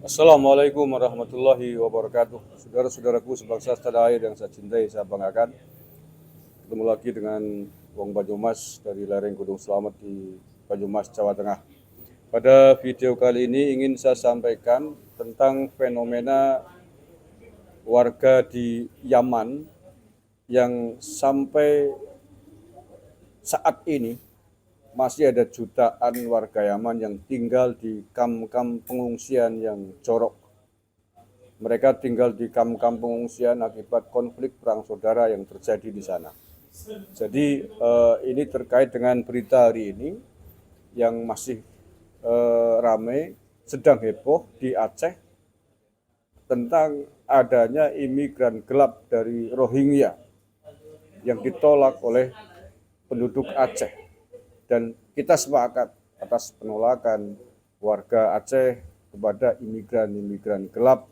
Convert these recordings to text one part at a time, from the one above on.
Assalamualaikum warahmatullahi wabarakatuh. Saudara-saudaraku sebangsa setanah air yang saya cintai, saya banggakan. Ketemu lagi dengan Wong Banyumas dari lereng Gunung Slamet di Banyumas, Jawa Tengah. Pada video kali ini ingin saya sampaikan tentang fenomena warga di Yaman yang sampai saat ini masih ada jutaan warga Yaman yang tinggal di kamp-kamp pengungsian yang jorok. Mereka tinggal di kamp-kamp pengungsian akibat konflik perang saudara yang terjadi di sana. Jadi ini terkait dengan berita hari ini yang masih ramai, sedang heboh di Aceh tentang adanya imigran gelap dari Rohingya yang ditolak oleh penduduk Aceh. Dan kita sepakat atas penolakan warga Aceh kepada imigran-imigran gelap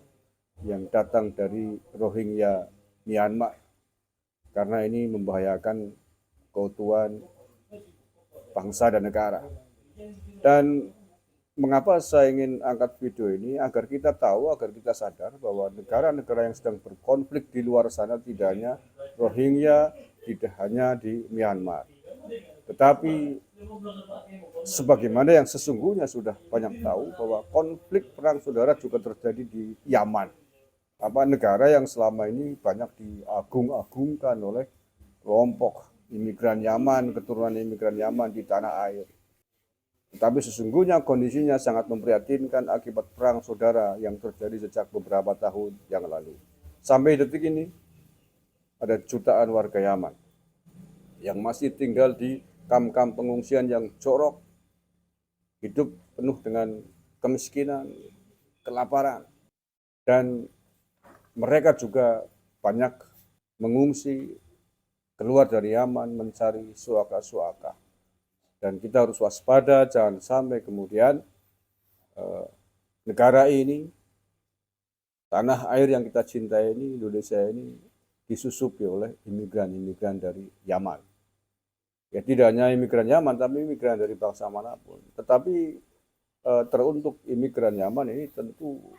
yang datang dari Rohingya Myanmar, karena ini membahayakan keutuhan bangsa dan negara. Dan mengapa saya ingin angkat video ini? Agar kita tahu, agar kita sadar bahwa negara-negara yang sedang berkonflik di luar sana tidak hanya Rohingya, tidak hanya di Myanmar, tetapi sebagaimana yang sesungguhnya sudah banyak tahu bahwa konflik perang saudara juga terjadi di Yaman, negara yang selama ini banyak diagung-agungkan oleh kelompok imigran Yaman, keturunan imigran Yaman di tanah air. Tetapi sesungguhnya kondisinya sangat memprihatinkan akibat perang saudara yang terjadi sejak beberapa tahun yang lalu. Sampai detik ini ada jutaan warga Yaman yang masih tinggal di kamp-kamp pengungsian yang jorok, hidup penuh dengan kemiskinan, kelaparan, dan mereka juga banyak mengungsi keluar dari Yaman mencari suaka-suaka. Dan kita harus waspada, jangan sampai kemudian negara ini, tanah air yang kita cintai ini, Indonesia ini, disusupi oleh imigran-imigran dari Yaman. Ya tidak hanya imigran Yaman, tapi imigran dari bangsa manapun. Tetapi teruntuk imigran Yaman ini tentu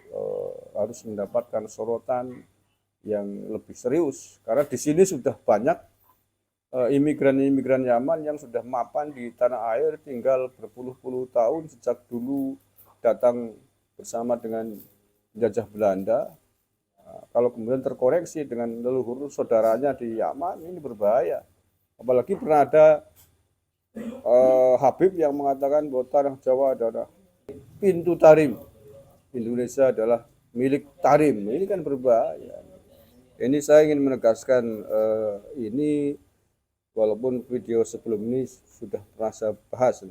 harus mendapatkan sorotan yang lebih serius, karena di sini sudah banyak imigran-imigran Yaman yang sudah mapan di tanah air, tinggal berpuluh-puluh tahun sejak dulu datang bersama dengan penjajah Belanda. Kalau kemudian terkoreksi dengan leluhur saudaranya di Yaman, ini berbahaya. Apalagi pernah ada Habib yang mengatakan bahwa tanah Jawa adalah pintu Tarim, Indonesia adalah milik Tarim. Ini kan berbahaya. Ini saya ingin menegaskan ini, walaupun video sebelum ini sudah pernah saya bahas.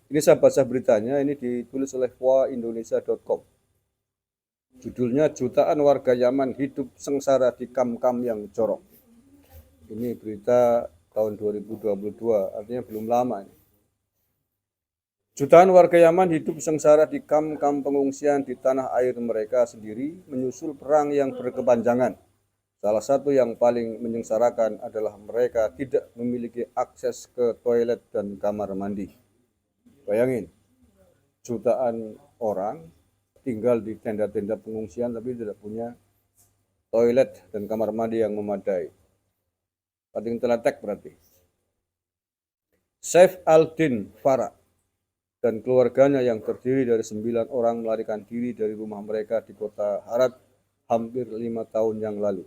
Ini saya baca beritanya, ini ditulis oleh waindonesia.com. Judulnya jutaan warga Yaman hidup sengsara di kamp-kamp yang jorok. Ini berita tahun 2022, artinya belum lama. Jutaan warga Yaman hidup sengsara di kamp-kamp pengungsian di tanah air mereka sendiri menyusul perang yang berkepanjangan. Salah satu yang paling menyengsarakan adalah mereka tidak memiliki akses ke toilet dan kamar mandi. Bayangin, jutaan orang tinggal di tenda-tenda pengungsian tapi tidak punya toilet dan kamar mandi yang memadai. Paling teletek berarti. Saif al-Din Farah dan keluarganya yang terdiri dari 9 orang melarikan diri dari rumah mereka di kota Harat hampir 5 tahun yang lalu.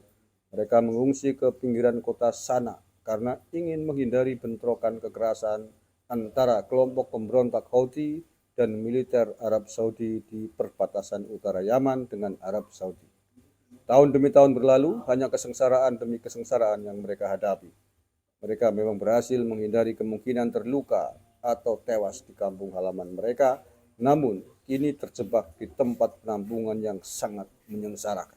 Mereka mengungsi ke pinggiran kota Sana karena ingin menghindari bentrokan kekerasan antara kelompok pemberontak Houthi dan militer Arab Saudi di perbatasan utara Yaman dengan Arab Saudi. Tahun demi tahun berlalu, hanya kesengsaraan demi kesengsaraan yang mereka hadapi. Mereka memang berhasil menghindari kemungkinan terluka atau tewas di kampung halaman mereka, namun kini terjebak di tempat penampungan yang sangat menyengsarakan.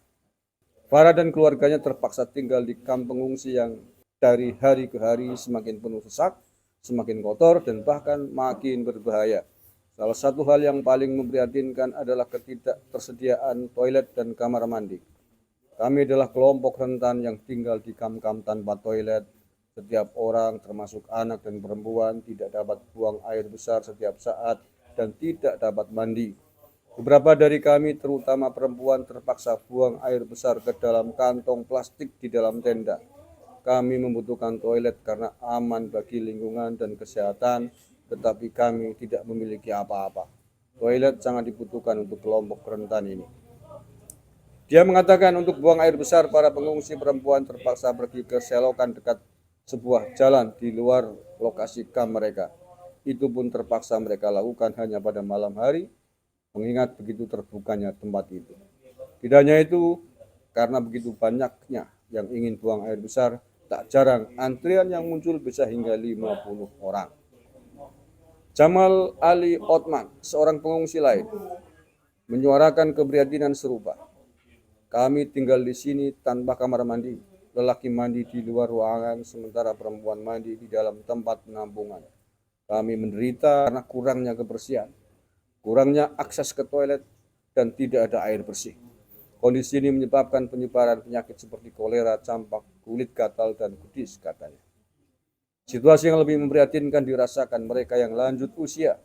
Farah dan keluarganya terpaksa tinggal di kamp pengungsi yang dari hari ke hari semakin penuh sesak, semakin kotor, dan bahkan makin berbahaya. Salah satu hal yang paling memprihatinkan adalah ketidaktersediaan toilet dan kamar mandi. Kami adalah kelompok rentan yang tinggal di kamp-kamp tanpa toilet. Setiap orang, termasuk anak dan perempuan, tidak dapat buang air besar setiap saat dan tidak dapat mandi. Beberapa dari kami, terutama perempuan, terpaksa buang air besar ke dalam kantong plastik di dalam tenda. Kami membutuhkan toilet karena aman bagi lingkungan dan kesehatan, tetapi kami tidak memiliki apa-apa. Toilet sangat dibutuhkan untuk kelompok rentan ini. Dia mengatakan untuk buang air besar, para pengungsi perempuan terpaksa pergi ke selokan dekat sebuah jalan di luar lokasi kamp mereka. Itu pun terpaksa mereka lakukan hanya pada malam hari, mengingat begitu terbukanya tempat itu. Tidak hanya itu, karena begitu banyaknya yang ingin buang air besar, tak jarang antrian yang muncul bisa hingga 50 orang. Jamal Ali Otman, seorang pengungsi lain, menyuarakan keprihatinan serupa. Kami tinggal di sini tanpa kamar mandi. Lelaki mandi di luar ruangan, sementara perempuan mandi di dalam tempat penampungan. Kami menderita karena kurangnya kebersihan, kurangnya akses ke toilet, dan tidak ada air bersih. Kondisi ini menyebabkan penyebaran penyakit seperti kolera, campak, kulit gatal, dan kudis, katanya. Situasi yang lebih memprihatinkan dirasakan mereka yang lanjut usia,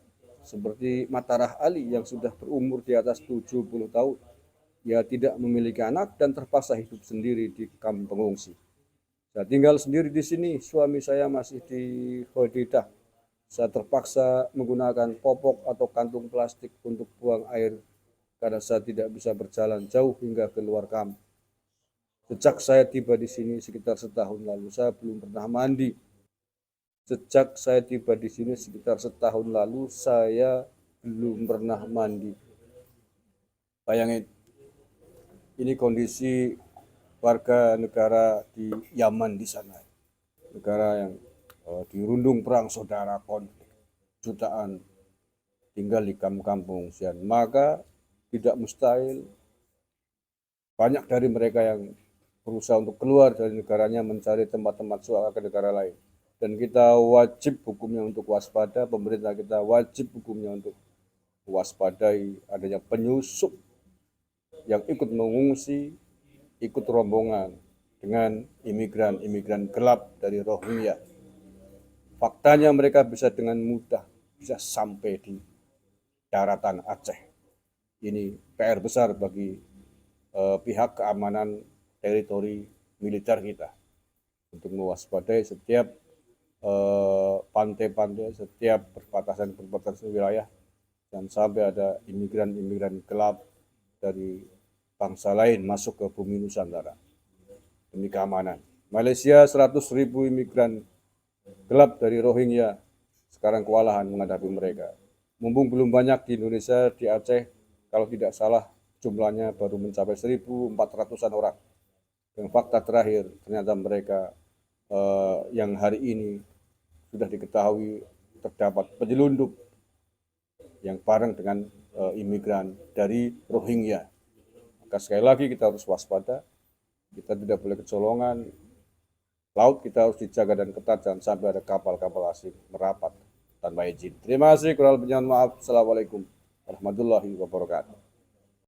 seperti Matarah Ali yang sudah berumur di atas 70 tahun. Ia tidak memiliki anak dan terpaksa hidup sendiri di kamp pengungsi. Saya tinggal sendiri di sini, suami saya masih di Hodeida. Saya terpaksa menggunakan popok atau kantung plastik untuk buang air karena saya tidak bisa berjalan jauh hingga keluar kamp. Sejak saya tiba di sini sekitar setahun lalu, saya belum pernah mandi. Sejak saya tiba di sini sekitar setahun lalu, saya belum pernah mandi. Bayangin, ini kondisi warga negara di Yaman di sana, negara yang dirundung perang saudara, konflik, jutaan tinggal di kampung pengungsian. Maka tidak mustahil banyak dari mereka yang berusaha untuk keluar dari negaranya mencari tempat-tempat suaka ke negara lain. Dan kita wajib hukumnya untuk waspada, pemerintah kita wajib hukumnya untuk waspadai adanya penyusup yang ikut mengungsi, ikut rombongan dengan imigran gelap dari Rohingya. Faktanya mereka bisa dengan mudah bisa sampai di daratan Aceh. Ini PR besar bagi pihak keamanan teritori militer kita untuk mewaspadai setiap pantai-pantai, setiap perbatasan wilayah, dan sampai ada imigran gelap dari bangsa lain masuk ke bumi Nusantara demi keamanan. Malaysia 100.000 imigran gelap dari Rohingya sekarang kewalahan menghadapi mereka. Mumpung belum banyak di Indonesia, di Aceh, kalau tidak salah jumlahnya baru mencapai 1.400-an orang. Dan fakta terakhir, ternyata mereka yang hari ini sudah diketahui terdapat penyelundup yang bareng dengan imigran dari Rohingya. Maka sekali lagi kita harus waspada, kita tidak boleh kecolongan, laut kita harus dijaga dan ketat, jangan sampai ada kapal-kapal asing merapat tanpa izin. Terima kasih, kurang lebihnya maaf. Assalamualaikum warahmatullahi wabarakatuh.